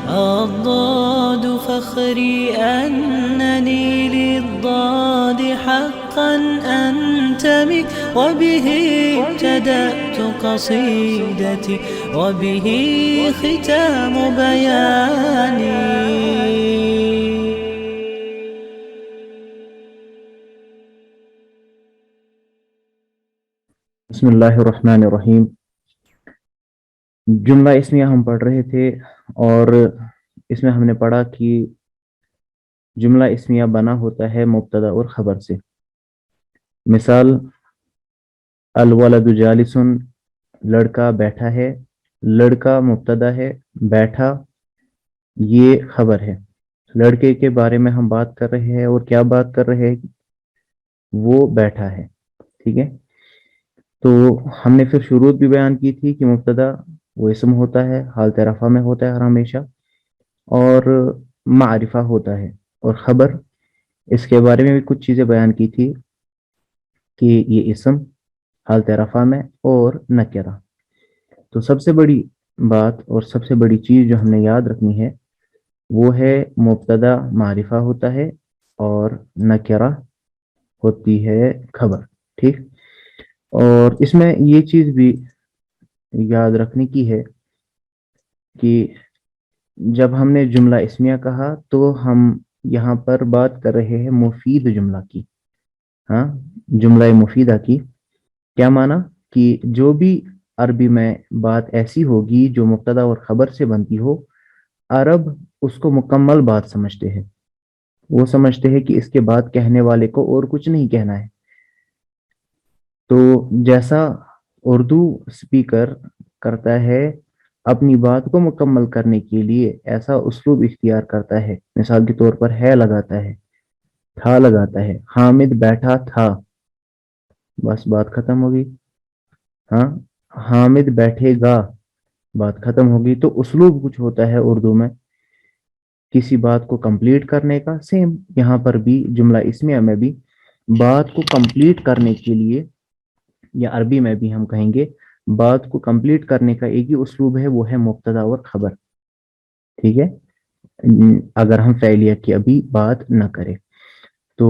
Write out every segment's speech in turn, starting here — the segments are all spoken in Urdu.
الضاد فخري أنني للضاد حقا أنتمي، وبه ابتدأت قصيدتي وبه ختام بياني. بسم اللہ الرحمن الرحیم. جملہ اسمیہ ہم پڑھ رہے تھے اور اس میں ہم نے پڑھا کہ جملہ اسمیہ بنا ہوتا ہے مبتدا اور خبر سے. مثال الولد جالس، لڑکا بیٹھا ہے. لڑکا مبتدا ہے، بیٹھا یہ خبر ہے. لڑکے کے بارے میں ہم بات کر رہے ہیں اور کیا بات کر رہے ہیں؟ وہ بیٹھا ہے. ٹھیک ہے، تو ہم نے پھر شروط بھی بیان کی تھی کہ مبتدا وہ اسم ہوتا ہے، حالت رفع میں ہوتا ہے ہر ہمیشہ، اور معرفہ ہوتا ہے. اور خبر، اس کے بارے میں بھی کچھ چیزیں بیان کی تھی کہ یہ اسم حالت رفع میں اور نکرہ. تو سب سے بڑی بات اور سب سے بڑی چیز جو ہم نے یاد رکھنی ہے وہ ہے مبتدا معرفہ ہوتا ہے اور نکرہ ہوتی ہے خبر. ٹھیک، اور اس میں یہ چیز بھی یاد رکھنے کی ہے کہ جب ہم نے جملہ اسمیہ کہا تو ہم یہاں پر بات کر رہے ہیں مفید جملہ کی. ہاں، جملہ مفیدہ کی. کیا معنی؟ کہ جو بھی عربی میں بات ایسی ہوگی جو مبتدا اور خبر سے بنتی ہو، عرب اس کو مکمل بات سمجھتے ہیں. وہ سمجھتے ہیں کہ اس کے بعد کہنے والے کو اور کچھ نہیں کہنا ہے. تو جیسا اردو اسپیکر کرتا ہے اپنی بات کو مکمل کرنے کے لیے، ایسا اسلوب اختیار کرتا ہے. مثال کے طور پر ہے لگاتا ہے، تھا لگاتا ہے. حامد بیٹھا تھا، بس بات ختم ہوگی. ہاں، حامد بیٹھے گا، بات ختم ہوگی. تو اسلوب کچھ ہوتا ہے اردو میں کسی بات کو کمپلیٹ کرنے کا. سیم یہاں پر بھی جملہ اسمیہ میں بھی بات کو کمپلیٹ کرنے کے لیے، یا عربی میں بھی ہم کہیں گے بات کو کمپلیٹ کرنے کا ایک ہی اسلوب ہے، وہ ہے مبتدا اور خبر. ٹھیک ہے، اگر ہم فعلیہ کی ابھی بات نہ کریں تو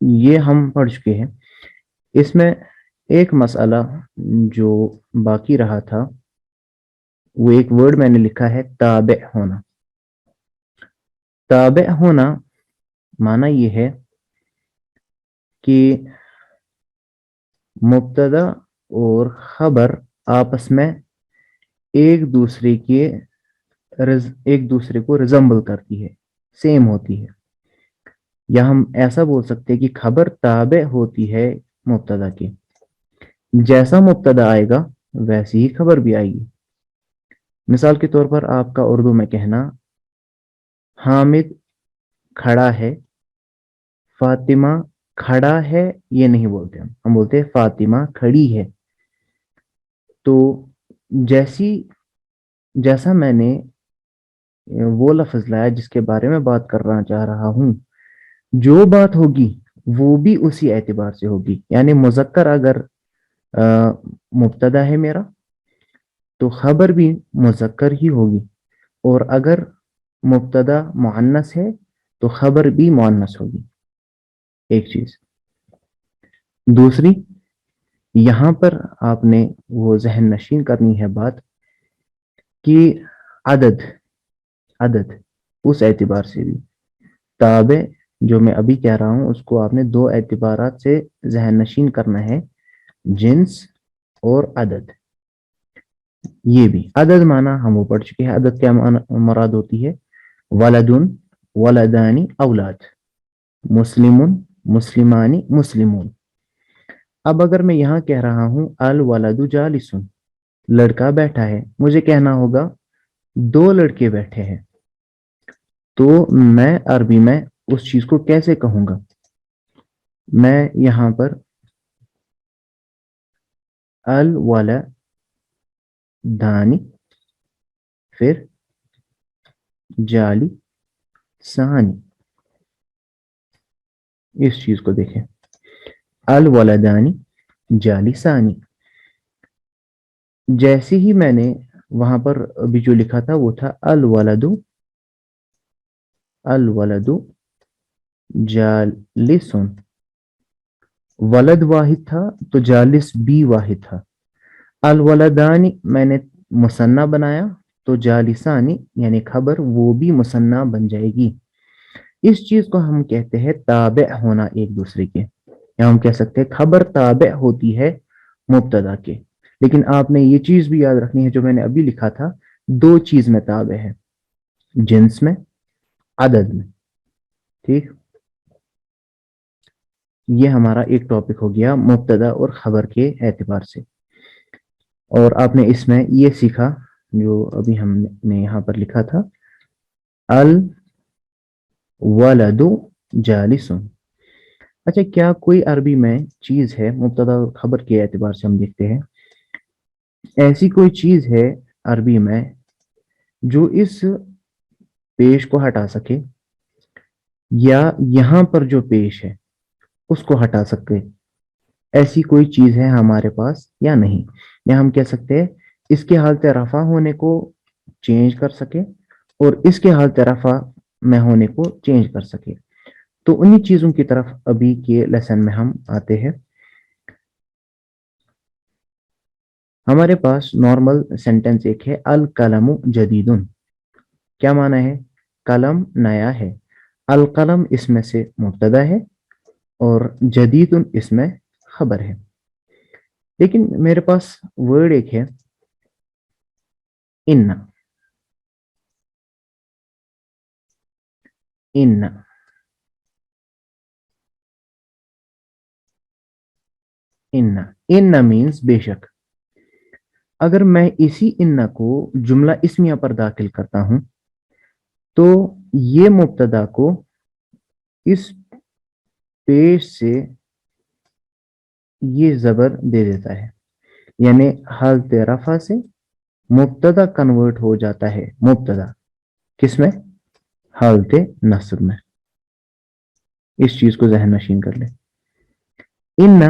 یہ ہم پڑھ چکے ہیں. اس میں ایک مسئلہ جو باقی رہا تھا وہ ایک ورڈ میں نے لکھا ہے تابع ہونا. تابع ہونا معنی یہ ہے کہ مبتدا اور خبر آپس میں ایک دوسرے کو ریزمبل کرتی ہے، سیم ہوتی ہے. یا ہم ایسا بول سکتے ہیں کہ خبر تابع ہوتی ہے مبتدا کے. جیسا مبتدا آئے گا ویسی ہی خبر بھی آئے گی. مثال کے طور پر آپ کا اردو میں کہنا حامد کھڑا ہے، فاطمہ کھڑا ہے یہ نہیں بولتے، ہم بولتے ہیں فاطمہ کھڑی ہے. تو جیسا میں نے وہ لفظ لایا جس کے بارے میں بات کرنا چاہ رہا ہوں، جو بات ہوگی وہ بھی اسی اعتبار سے ہوگی. یعنی مذکر اگر مبتدا ہے میرا تو خبر بھی مذکر ہی ہوگی، اور اگر مبتدا مؤنث ہے تو خبر بھی مؤنث ہوگی. ایک چیز. دوسری، یہاں پر آپ نے وہ ذہن نشین کرنی ہے بات کہ عدد اس اعتبار سے بھی تابع جو میں ابھی کہہ رہا ہوں اس کو آپ نے دو اعتبارات سے ذہن نشین کرنا ہے، جنس اور عدد. یہ بھی عدد معنی ہم وہ پڑھ چکے ہیں. عدد کیا مراد ہوتی ہے؟ ولدن، ولدانی، اولاد. مسلم، مسلمانی، مسلمون. اب اگر میں یہاں کہہ رہا ہوں الولد جالس، لڑکا بیٹھا ہے، مجھے کہنا ہوگا دو لڑکے بیٹھے ہیں. تو میں عربی میں اس چیز کو کیسے کہوں گا؟ میں یہاں پر الولدانی، پھر جالی ثانی. اس چیز کو دیکھیں، الولدانی جالی ثانی. جیسے ہی میں نے وہاں پر ابھی جو لکھا تھا وہ تھا الولدو الولدو جالسن، ولد واحد تھا تو جالس بھی واحد تھا. الولدانی میں نے مثنیٰ بنایا تو جالسانی یعنی خبر وہ بھی مثنیٰ بن جائے گی. اس چیز کو ہم کہتے ہیں تابع ہونا ایک دوسرے کے، یا ہم کہہ سکتے ہیں خبر تابع ہوتی ہے مبتدا کے. لیکن آپ نے یہ چیز بھی یاد رکھنی ہے جو میں نے ابھی لکھا تھا، دو چیز میں تابع ہے، جنس میں، عدد میں. ٹھیک، یہ ہمارا ایک ٹاپک ہو گیا مبتدا اور خبر کے اعتبار سے. اور آپ نے اس میں یہ سیکھا جو ابھی ہم نے یہاں پر لکھا تھا، الولد جالس. اچھا، کیا کوئی عربی میں چیز ہے، مبتدا اور خبر کے اعتبار سے ہم دیکھتے ہیں، ایسی کوئی چیز ہے عربی میں جو اس پیش کو ہٹا سکے، یا یہاں پر جو پیش ہے اس کو ہٹا سکتے؟ ایسی کوئی چیز ہے ہمارے پاس یا نہیں؟ یا ہم کہہ سکتے ہیں اس کے حالت رفع ہونے کو چینج کر سکے اور اس کے حالت رفع میں ہونے کو چینج کر سکے. تو انہی چیزوں کی طرف ابھی کے لیسن میں ہم آتے ہیں. ہمارے پاس نارمل سینٹنس ایک ہے، القلم جدیدن. کیا معنی ہے؟ قلم نیا ہے. القلم اس میں سے مبتدا ہے اور جدید اس میں خبر ہے. لیکن میرے پاس ورڈ ایک ہے ان. ان ان ان مینس بے شک. اگر میں اسی ان کو جملہ اسمیہ پر داخل کرتا ہوں تو یہ مبتدا کو اس پیش سے یہ زبر دے دیتا ہے، یعنی حالت رفع سے مبتدا کنورٹ ہو جاتا ہے. مبتدا کس میں؟ حالت نصب میں. اس چیز کو ذہن نشین کر لیں. ان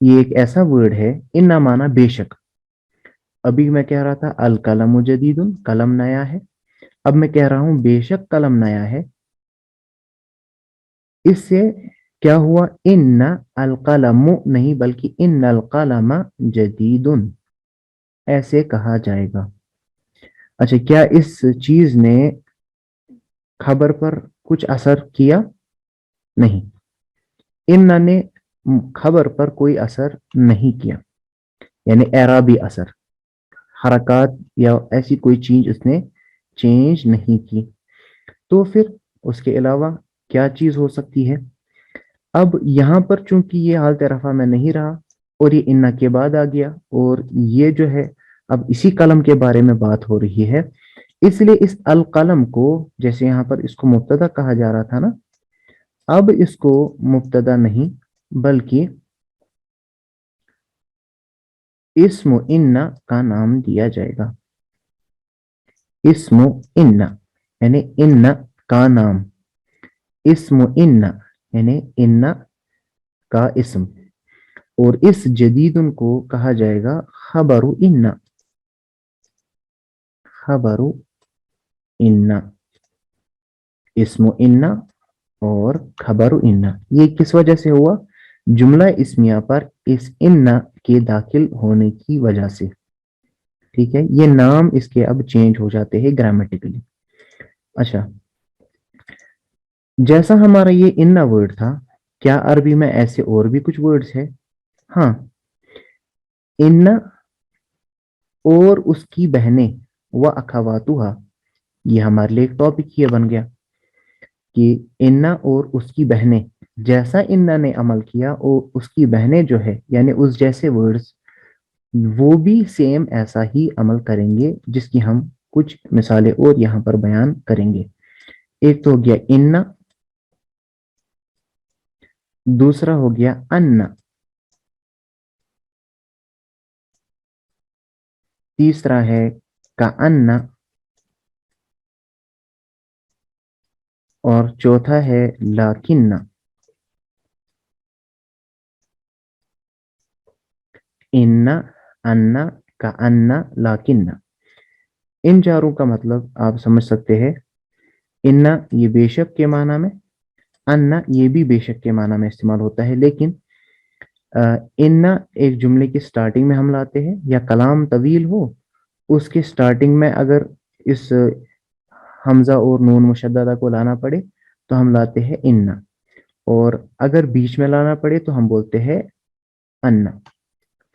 یہ ایک ایسا ورڈ ہے، ان مانا بے شک. ابھی میں کہہ رہا تھا القلم جدید، قلم نیا ہے. اب میں کہہ رہا ہوں بے شک قلم نیا ہے. اس سے کیا ہوا؟ ان القلم نہیں بلکہ ان القلم جدید ایسے کہا جائے گا. اچھا، کیا اس چیز نے خبر پر کچھ اثر کیا؟ نہیں، ان نے خبر پر کوئی اثر نہیں کیا، یعنی اعرابی اثر، حرکات یا ایسی کوئی چیز اس نے چینج نہیں کی. تو پھر اس کے علاوہ کیا چیز ہو سکتی ہے؟ اب یہاں پر چونکہ یہ حالت رفع میں نہیں رہا اور یہ ان کے بعد آ گیا، اور یہ جو ہے اب اسی قلم کے بارے میں بات ہو رہی ہے، اس لیے اس القلم کو، جیسے یہاں پر اس کو مبتدا کہا جا رہا تھا نا، اب اس کو مبتدا نہیں بلکہ اسم ان کا نام دیا جائے گا. اسم ان یعنی ان کا نام، اسم ان یعنی ان کا اسم. اور اس جدید کو کہا جائے گا خبر ان. خبر ان، اسم ان اور خبر ان. یہ کس وجہ سے ہوا؟ جملہ اسمیہ پر اس ان کے داخل ہونے کی وجہ سے. ٹھیک ہے، یہ نام اس کے اب چینج ہو جاتے ہیں گرامیٹیکلی. اچھا، جیسا ہمارا یہ ان ورڈ تھا، کیا عربی میں ایسے اور بھی کچھ ورڈز ہے؟ ہاں، ان اور اس کی بہنیں و اخواتها، یہ ہمارے لیے ایک ٹاپک یہ بن گیا کہ ان اور اس کی بہنیں، جیسا ان نے عمل کیا اور اس کی بہنیں جو ہے یعنی اس جیسے ورڈز، وہ بھی سیم ایسا ہی عمل کریں گے، جس کی ہم کچھ مثالیں اور یہاں پر بیان کریں گے. ایک تو ہو گیا ان، دوسرا ہو گیا ان، تیسرا ہے کأن، اور چوتھا ہے لاکن. ان، ان، کأن، لاکن. ان چاروں کا مطلب آپ سمجھ سکتے ہیں. انا یہ بے شک کے معنی میں، انا یہ بھی بے شک کے معنی میں استعمال ہوتا ہے، لیکن انا ایک جملے کی سٹارٹنگ میں ہم لاتے ہیں، یا کلام طویل ہو اس کی سٹارٹنگ میں اگر اس حمزہ اور نون مشددہ کو لانا پڑے تو ہم لاتے ہیں انا، اور اگر بیچ میں لانا پڑے تو ہم بولتے ہیں انا.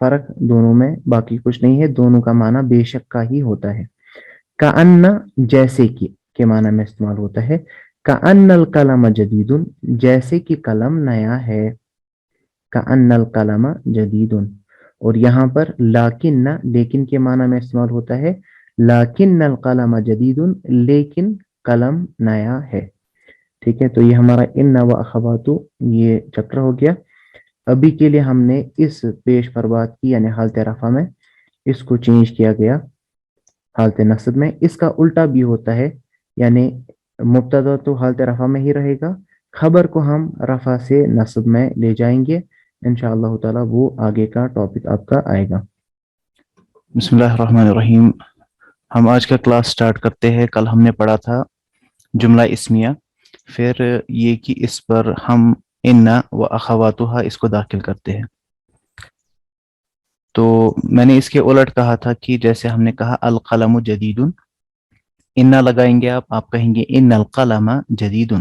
فرق دونوں میں باقی کچھ نہیں ہے، دونوں کا معنی بے شک کا ہی ہوتا ہے. کأن جیسے کہ کے معنی میں استعمال ہوتا ہے. کأن القلم جدید جیسے کہ قلم نیا ہے. کأن القلم جدید. اور یہاں پر لاکن لیکن کے معنی میں استعمال ہوتا ہے. لاکن القلم جدید لیکن قلم نیا ہے. ٹھیک ہے، تو یہ ہمارا ان و اخواتو یہ چیپٹر ہو گیا. ابھی کے لیے ہم نے اس پیش پر بات کی، یعنی حالت رفع میں اس کو چینج کیا گیا حالت نصب میں. اس کا الٹا بھی ہوتا ہے، یعنی مبتدا تو حالت رفع میں ہی رہے گا، خبر کو ہم رفع سے نصب میں لے جائیں گے. انشاءاللہ تعالی وہ آگے کا ٹاپک آپ کا آئے گا. بسم اللہ الرحمن الرحیم. ہم آج کا کلاس سٹارٹ کرتے ہیں. کل ہم نے پڑھا تھا جملہ اسمیہ، پھر یہ کہ اس پر ہم ان و اخواتها اس کو داخل کرتے ہیں. تو میں نے اس کے الٹ کہا تھا کہ جیسے ہم نے کہا القلم جدید، ان لگائیں گے آپ کہیں گے ان القلم جدید.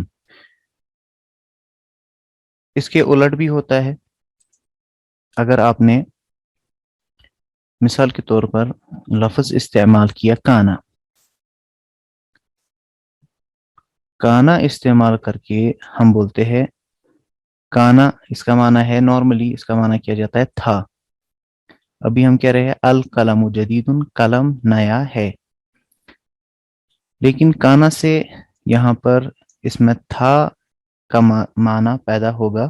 اس کے الٹ بھی ہوتا ہے. اگر آپ نے مثال کے طور پر لفظ استعمال کیا کانا، کانا استعمال کر کے ہم بولتے ہیں کانا، اس کا معنی ہے نارملی اس کا معنی کیا جاتا ہے تھا. ابھی ہم کہہ رہے ہیں القلم جدید، قلم نیا ہے، لیکن کانا سے یہاں پر اس میں تھا کا معنی پیدا ہوگا.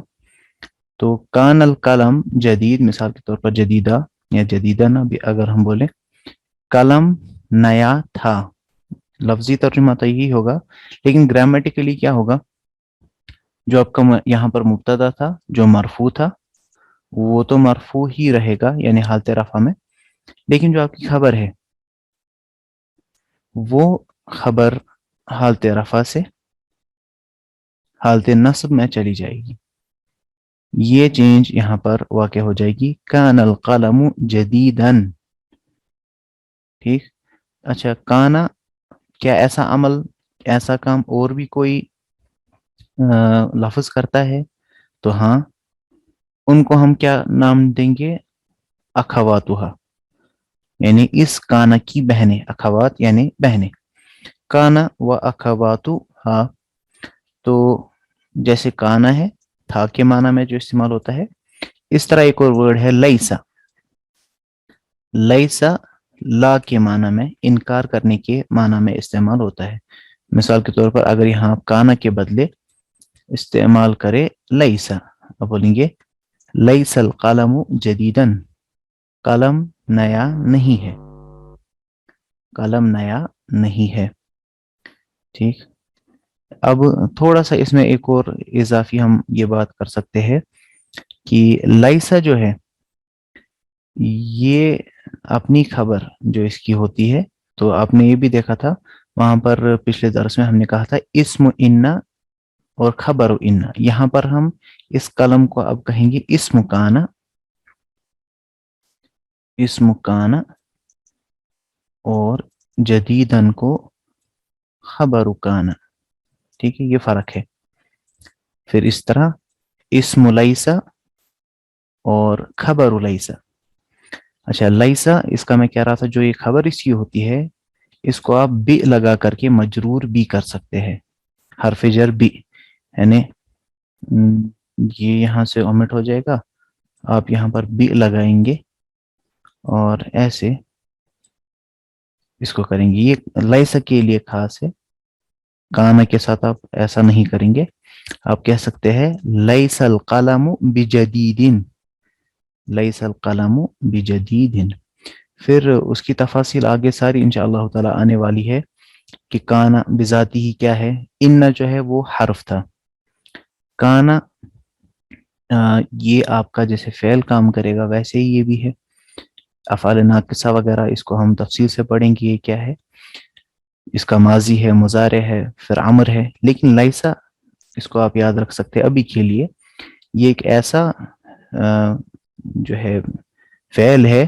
تو کان القلم جدید مثال کے طور پر جدیدہ یا جدیدن بھی اگر ہم بولیں، قلم نیا تھا. لفظی ترجمہ تو یہی ہوگا، لیکن گرامیٹیکلی کیا ہوگا، جو آپ کا یہاں پر مبتدا تھا جو مرفوع تھا وہ تو مرفوع ہی رہے گا یعنی حالت رفع میں، لیکن جو آپ کی خبر ہے وہ خبر حالت رفع سے حالت نصب میں چلی جائے گی. یہ چینج یہاں پر واقع ہو جائے گی. کان القلم جدیدن. ٹھیک. اچھا، کانا کیا ایسا عمل ایسا کام اور بھی کوئی لفظ کرتا ہے؟ تو ہاں، ان کو ہم کیا نام دیں گے؟ اخواتها، یعنی اس کانا کی بہنیں. اخوات یعنی بہنیں. کانا و اخواتها. تو جیسے کانا ہے تھا کے معنی میں جو استعمال ہوتا ہے، اس طرح ایک اور ورڈ ہے لیسا. لیسا لا کے معنی میں انکار کرنے کے معنی میں استعمال ہوتا ہے. مثال کے طور پر اگر یہاں آپ کانا کے بدلے استعمال کرے لیسا، اب بولیں گے لیس القلم جدیدن، قلم نیا نہیں ہے، قلم نیا نہیں ہے. ٹھیک. اب تھوڑا سا اس میں ایک اور اضافی ہم یہ بات کر سکتے ہیں کہ لیسا جو ہے یہ اپنی خبر جو اس کی ہوتی ہے، تو آپ نے یہ بھی دیکھا تھا وہاں پر پچھلے درس میں ہم نے کہا تھا اسم انا اور خبر انا. یہاں پر ہم اس قلم کو اب کہیں گے اسم کانا، اسم کانا، اور جدیدن کو خبر کانا. ٹھیک ہے، یہ فرق ہے. پھر اس طرح اسم لیسا اور خبر لیسا. اچھا، لیسا اس کا میں کہہ رہا تھا جو یہ خبر اس کی ہوتی ہے اس کو آپ بی لگا کر کے مجرور بھی کر سکتے ہیں. حرف جر بی، یعنی یہ یہاں سے اومٹ ہو جائے گا، آپ یہاں پر بی لگائیں گے اور ایسے اس کو کریں گے. یہ لیسا کے لیے خاص ہے، کانا کے ساتھ آپ ایسا نہیں کریں گے. آپ کہہ سکتے ہیں لیس القلم بجدید، لیس القلم بجدید. پھر اس کی تفاصیل آگے ساری انشاءاللہ تعالی آنے والی ہے کہ کانا بذاتی ہی کیا ہے. ان جو ہے وہ حرف تھا. کانا یہ آپ کا جیسے فعل کام کرے گا ویسے ہی یہ بھی ہے. افعال ناقصہ وغیرہ اس کو ہم تفصیل سے پڑھیں گے یہ کیا ہے. اس کا ماضی ہے، مضارع ہے، پھر امر ہے. لیکن لیسا اس کو آپ یاد رکھ سکتے ہیں ابھی کے لیے، یہ ایک ایسا جو ہے فعل ہے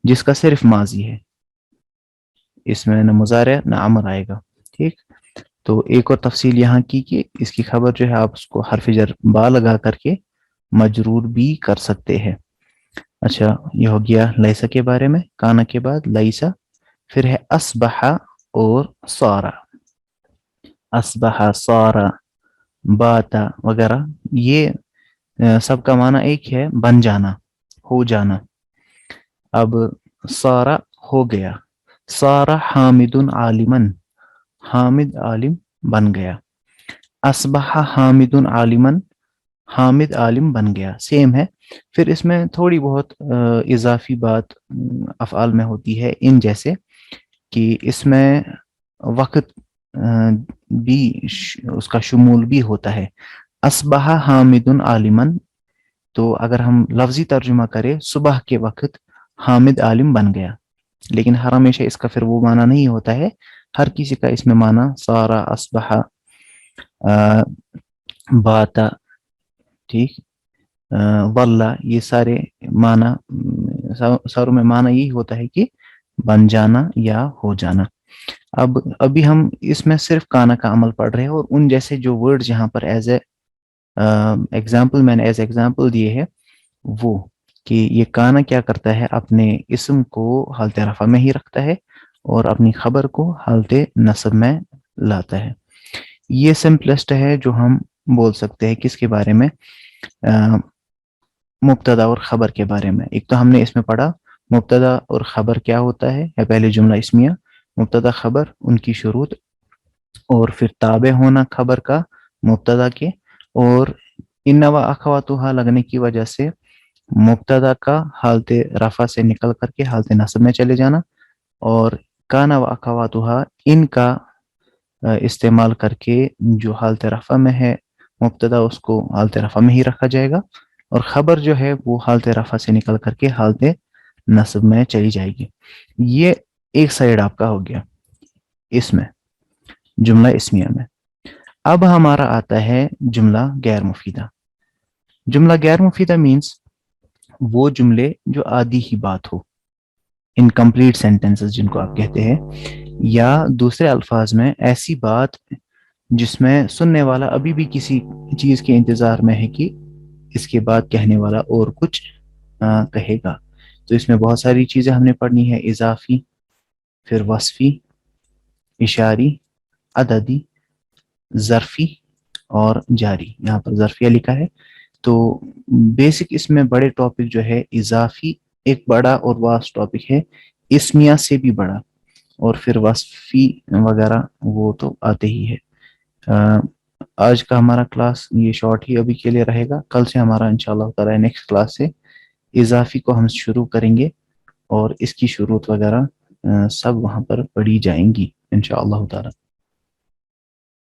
جس کا صرف ماضی ہے، اس میں نہ مضارع نہ امر آئے گا. ٹھیک، تو ایک اور تفصیل یہاں کی کہ اس کی خبر جو ہے آپ اس کو حرف جر با لگا کر کے مجرور بھی کر سکتے ہیں. اچھا، یہ ہو گیا لیسا کے بارے میں. کانا کے بعد لیسا، پھر ہے اصبح اور صارا. اصبح، صارا، باتا وغیرہ، یہ سب کا معنی ایک ہے، بن جانا، ہو جانا. اب صارا ہو گیا. صارا حامد عالمن، حامد عالم بن گیا. اصبح حامد عالمن، حامد عالم بن گیا. سیم ہے. پھر اس میں تھوڑی بہت اضافی بات افعال میں ہوتی ہے، ان جیسے کہ اس میں وقت بھی اس کا شمول بھی ہوتا ہے. اصبح حامد عالمن، تو اگر ہم لفظی ترجمہ کریں صبح کے وقت حامد عالم بن گیا، لیکن ہر ہمیشہ اس کا پھر وہ معنی نہیں ہوتا ہے. ہر کسی کا اس میں معنی سارا، اصبح، باتا، ٹھیک، واللہ، یہ سارے معنی، ساروں میں معنی یہی ہوتا ہے کہ بن جانا یا ہو جانا. ابھی ہم اس میں صرف کانا کا عمل پڑھ رہے ہیں، اور ان جیسے جو ورڈ یہاں پر ایز اے ایگزامپل میں نے ایز ایگزامپل دیے ہیں، وہ کہ یہ کانا کیا کرتا ہے، اپنے اسم کو حالت رفع میں ہی رکھتا ہے اور اپنی خبر کو حالت نصب میں لاتا ہے. یہ سمپلسٹ ہے جو ہم بول سکتے ہیں کس کے بارے میں، مبتدا اور خبر کے بارے میں. ایک تو ہم نے اس میں پڑھا مبتدا اور خبر کیا ہوتا ہے، یا پہلے جملہ اسمیہ، مبتدا خبر، ان کی شروط، اور پھر تابع ہونا خبر کا مبتدا کے، اور ان و اخواتها لگنے کی وجہ سے مبتدا کا حالت رفع سے نکل کر کے حالت نصب میں چلے جانا، اور کانا و اخواتها ان کا استعمال کر کے جو حالت رفع میں ہے مبتدا اس کو حالت رفع میں ہی رکھا جائے گا، اور خبر جو ہے وہ حالت رفع سے نکل کر کے حالت نصب میں چلی جائے گی. یہ ایک سائیڈ آپ کا ہو گیا اس میں جملہ اسمیہ میں. اب ہمارا آتا ہے جملہ غیر مفیدہ. جملہ غیر مفیدہ مینس وہ جملے جو آدھی ہی بات ہو، انکمپلیٹ سینٹینسز جن کو آپ کہتے ہیں، یا دوسرے الفاظ میں ایسی بات جس میں سننے والا ابھی بھی کسی چیز کے انتظار میں ہے کہ اس کے بعد کہنے والا اور کچھ کہے گا. تو اس میں بہت ساری چیزیں ہم نے پڑھنی ہے، اضافی، پھر وصفی، اشاری، عددی، ظرفی اور جاری. یہاں پر ظرفیہ لکھا ہے. تو بیسک اس میں بڑے ٹاپک جو ہے اضافی ایک بڑا اور واسٹ ٹاپک ہے، اسمیہ سے بھی بڑا، اور پھر وصفی وغیرہ وہ تو آتے ہی ہے. آج کا ہمارا کلاس یہ شارٹ ہی ابھی کے لیے رہے گا. کل سے ہمارا انشاءاللہ تعالی نیکسٹ کلاس سے اضافی کو ہم شروع کریں گے، اور اس کی شروط وغیرہ سب وہاں پر پڑھی جائیں گی انشاءاللہ تعالی.